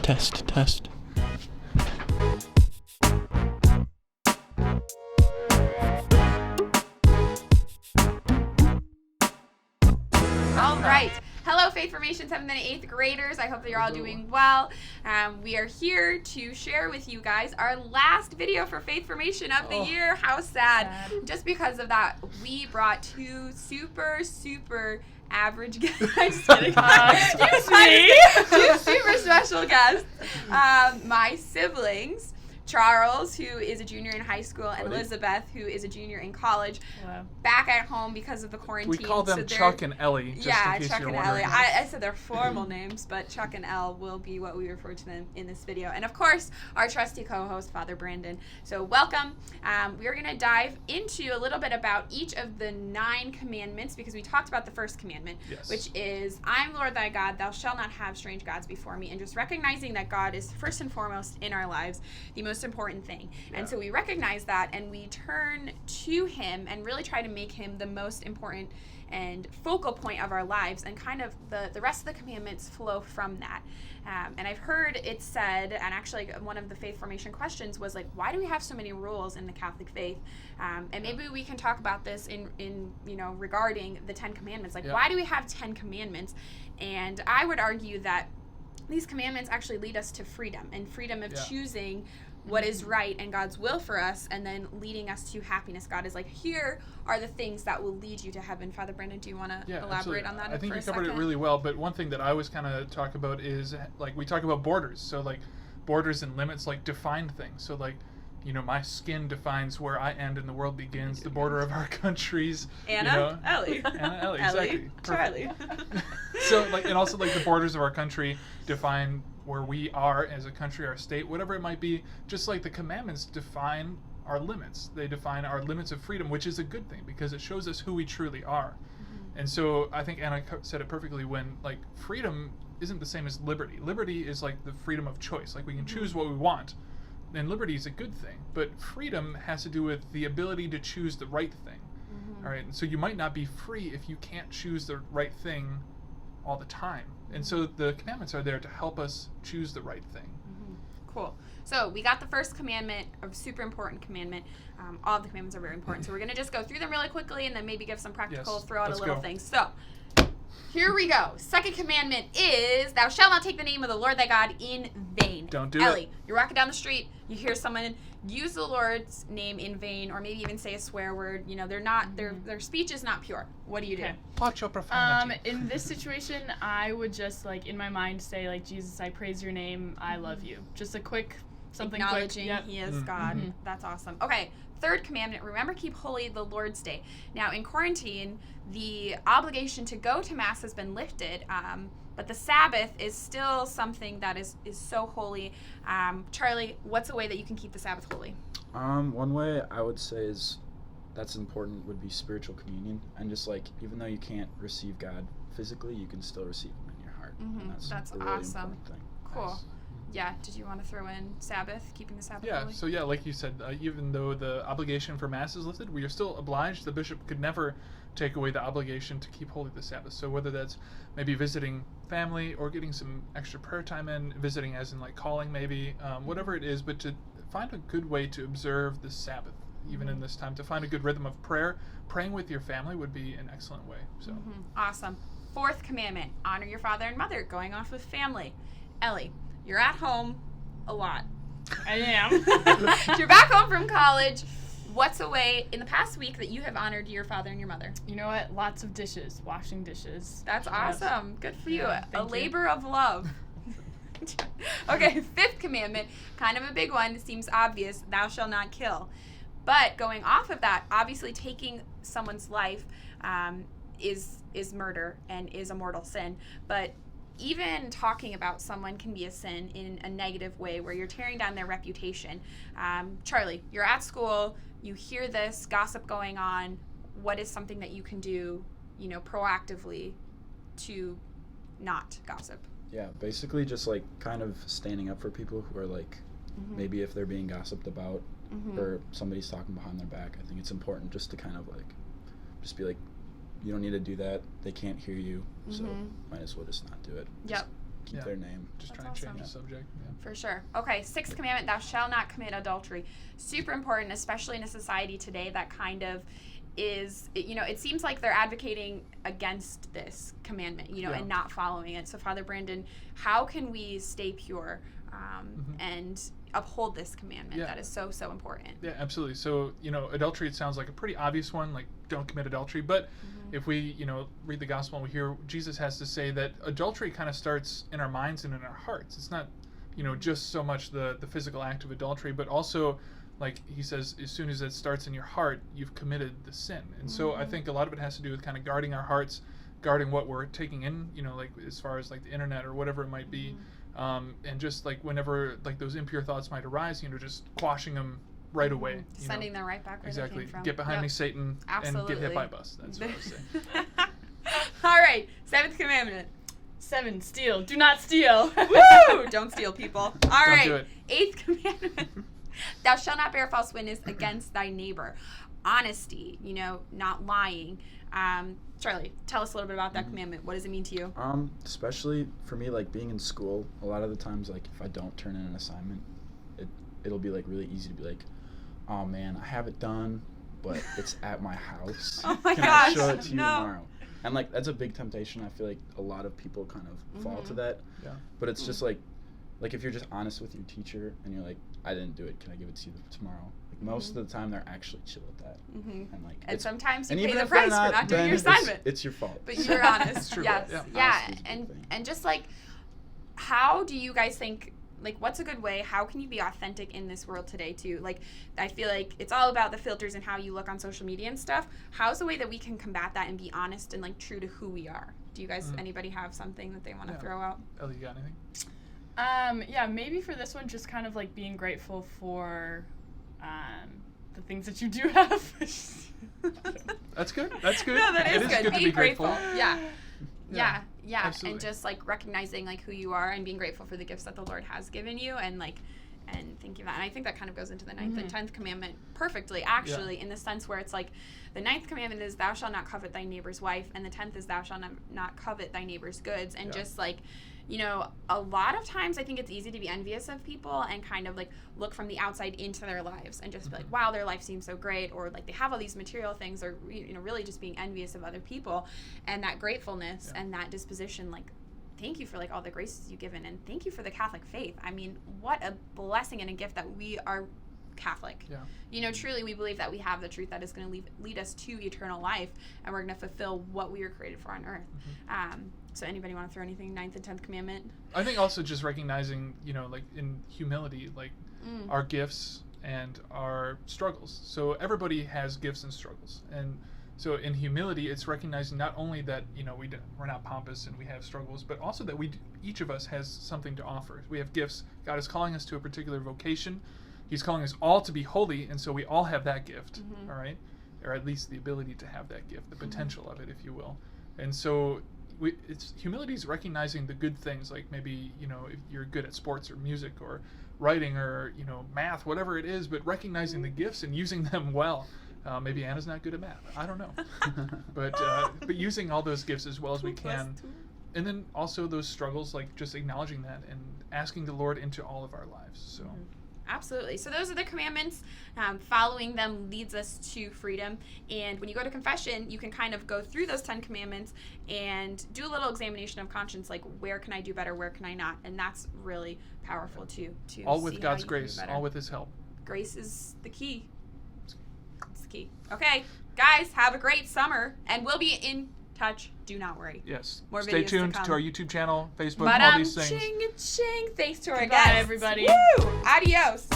Test. All right. Hello, Faith Formation 7th and 8th graders. I hope that you're all doing well. We are here to share with you guys our last video for Faith Formation of the year. How sad. Just because of that, we brought two super average guests. I'm just kidding. Two super special guests. My siblings, Charles, who is a junior in high school, and Elizabeth, who is a junior in college, back at home because of the quarantine. We call them Chuck and Ellie, just in case Chuck you're and wondering. Ellie. I said their formal names, but Chuck and Elle will be what we refer to them in this video. And of course, our trusty co-host, Father Brandon. So welcome. We are going to dive into a little bit about each of the 9 commandments, because we talked about the first commandment, which is, I'm Lord thy God, thou shalt not have strange gods before me, and just recognizing that God is first and foremost in our lives the most important thing. And so we recognize that, and we turn to him and really try to make him the most important and focal point of our lives, and kind of the rest of the commandments flow from that. And I've heard it said, and actually one of the faith formation questions was like, why do we have so many rules in the Catholic faith? And maybe we can talk about this in regarding the 10 commandments. Like, why do we have 10 commandments? And I would argue that these commandments actually lead us to freedom, and freedom of choosing what is right and God's will for us, and then leading us to happiness. God is like, here are the things that will lead you to heaven. Father Brandon, do you want to elaborate on that? I think you covered it really well, but one thing that I always kind of talk about is, like, we talk about borders. So, like, borders and limits, like, define things. So, like, my skin defines where I end and the world begins. The border of our countries. Ellie. Anna, Ellie, exactly. Charlie. So, like, and also, like, the borders of our country define where we are as a country, our state, whatever it might be. Just like the commandments define our limits. They define our limits of freedom, which is a good thing because it shows us who we truly are. And so I think Anna said it perfectly when, like, freedom isn't the same as liberty. Liberty is like the freedom of choice. Like, we can choose what we want. And liberty is a good thing. But freedom has to do with the ability to choose the right thing. All right. And so you might not be free if you can't choose the right thing all the time. And so the commandments are there to help us choose the right thing. Cool. So we got the first commandment, a super important commandment. All of the commandments are very important. So we're going to just go through them really quickly and then maybe give some practical, throw out a little things. So here we go. Second commandment is, thou shalt not take the name of the Lord thy God in vain. Don't do Ellie, it. You're walking down the street, you hear someone use the Lord's name in vain, or maybe even say a swear word. They're not, their speech is not pure. What do you do? Watch your profanity. In this situation, I would just, like, in my mind say, like, Jesus, I praise your name, I love you. Just a quick, something acknowledging quick. he is God. That's awesome. Okay, third commandment, remember, keep holy the Lord's Day. Now, in quarantine, the obligation to go to Mass has been lifted, but the Sabbath is still something that is so holy. Charlie, what's a way that you can keep the Sabbath holy? One way I would say that's important would be spiritual communion, and just, like, even though you can't receive God physically, you can still receive him in your heart. And that's a really awesome. important thing. Cool. Nice. Yeah, did you want to throw in Sabbath, keeping the Sabbath holy? So like you said, even though the obligation for Mass is lifted, we are still obliged. The bishop could never take away the obligation to keep holy the Sabbath. So whether that's maybe visiting family or getting some extra prayer time in, visiting as in, like, calling maybe, whatever it is, but to find a good way to observe the Sabbath, even in this time, to find a good rhythm of prayer. Praying with your family would be an excellent way. So Awesome. Fourth commandment, honor your father and mother, going off with family. Ellie, you're at home a lot. I am. You're back home from college. What's a way in the past week that you have honored your father and your mother? You know what? Lots of dishes. Washing dishes. That's awesome. Good for you. Yeah, A thank you. labor of love. Okay, fifth commandment, kind of a big one. It seems obvious. Thou shalt not kill. But going off of that, obviously taking someone's life is murder and is a mortal sin. But even talking about someone can be a sin in a negative way where you're tearing down their reputation. Charlie, you're at school, you hear this gossip going on. What is something that you can do, proactively to not gossip? Yeah, basically just, like, kind of standing up for people who are, like, maybe if they're being gossiped about or somebody's talking behind their back. I think it's important just to kind of, like, just be like, you don't need to do that. They can't hear you, so might as well just not do it. Yep. keep Yeah. their name. Just That's try and change awesome. the subject. Yeah. For sure. Okay, sixth commandment, thou shalt not commit adultery. Super important, especially in a society today that kind of is, it seems like they're advocating against this commandment, Yeah. and not following it. So, Father Brandon, how can we stay pure and uphold this commandment Yeah. that is so, so important? Yeah, absolutely. So, adultery, it sounds like a pretty obvious one, like don't commit adultery. But if we, read the gospel and we hear Jesus has to say that adultery kind of starts in our minds and in our hearts. It's not, just so much the physical act of adultery, but also, like he says, as soon as it starts in your heart, you've committed the sin. And so I think a lot of it has to do with kind of guarding our hearts, guarding what we're taking in, like as far as like the internet or whatever it might be. And just like whenever like those impure thoughts might arise, just quashing them right away. Sending them right back where Exactly. they came from. Get behind Yep. me, Satan, Absolutely. and get hit by a bus. That's what I was saying. All right, seventh commandment. 7, steal. Do not steal. Woo! Don't steal, people. All Don't right. do it. Eighth commandment. Thou shalt not bear false witness against thy neighbor. Honesty, not lying. Charlie, tell us a little bit about that commandment. What does it mean to you? Especially for me, like being in school, a lot of the times, like if I don't turn in an assignment, it'll be like really easy to be like, oh man, I have it done, but it's at my house. Oh my Can I gosh, show it to you no. tomorrow? And like that's a big temptation. I feel like a lot of people kind of fall to that. Yeah. But it's just like if you're just honest with your teacher and you're like, I didn't do it, can I give it to you tomorrow? Like most of the time they're actually chill with that. And like And sometimes you and pay even the if they're price for not doing then your assignment. it's your fault. But you're honest. It's true. Yes. Yeah. Yeah. Honesty is a big thing. And just like, how do you guys think, like, what's a good way? How can you be authentic in this world today, too? Like, I feel like it's all about the filters and how you look on social media and stuff. How's the way that we can combat that and be honest and, like, true to who we are? Do you guys, anybody have something that they want to throw out? Ellie, you got anything? Yeah, maybe for this one, just kind of like being grateful for the things that you do have. That's good. That's good. No, that It is good. to be Being grateful. Yeah. Yeah, Yeah. absolutely. And just like recognizing like who you are and being grateful for the gifts that the Lord has given you and thinking that. And I think that kind of goes into the 9th and 10th commandment perfectly, actually, in the sense where it's like the 9th commandment is thou shalt not covet thy neighbor's wife, and the 10th is thou shalt not covet thy neighbor's goods. And just like, a lot of times I think it's easy to be envious of people and kind of like look from the outside into their lives and just be like, wow, their life seems so great, or like they have all these material things, or really just being envious of other people. And that gratefulness and that disposition, like, thank you for like all the graces you've given, and thank you for the Catholic faith. I mean, what a blessing and a gift that we are Catholic. Yeah. Truly we believe that we have the truth that is going to lead us to eternal life, and we're going to fulfill what we were created for on earth. So anybody want to throw anything 9th and 10th commandment? I think also just recognizing, like in humility, like our gifts and our struggles. So everybody has gifts and struggles. And so in humility, it's recognizing not only that, we're not pompous and we have struggles, but also that each of us has something to offer. We have gifts. God is calling us to a particular vocation. He's calling us all to be holy, and so we all have that gift, all right? Or at least the ability to have that gift, the potential of it, if you will. And so humility is recognizing the good things, like maybe, if you're good at sports or music or writing or, math, whatever it is, but recognizing the gifts and using them well. Maybe Anna's not good at math. I don't know. But using all those gifts as well as we can. And then also those struggles, like just acknowledging that and asking the Lord into all of our lives. So. Absolutely. So those are the commandments. Following them leads us to freedom. And when you go to confession, you can kind of go through those 10 commandments and do a little examination of conscience, like where can I do better, where can I not? And that's really powerful to all with see God's how you can do grace, better. all with His help. Grace is the key. It's the key. Okay, guys, have a great summer, and we'll be in touch. Do not worry. Yes. More Stay videos to tuned come. to our YouTube channel, Facebook, But all these things. ching. Thanks to our Goodbye, guests. everybody. Woo! Adios.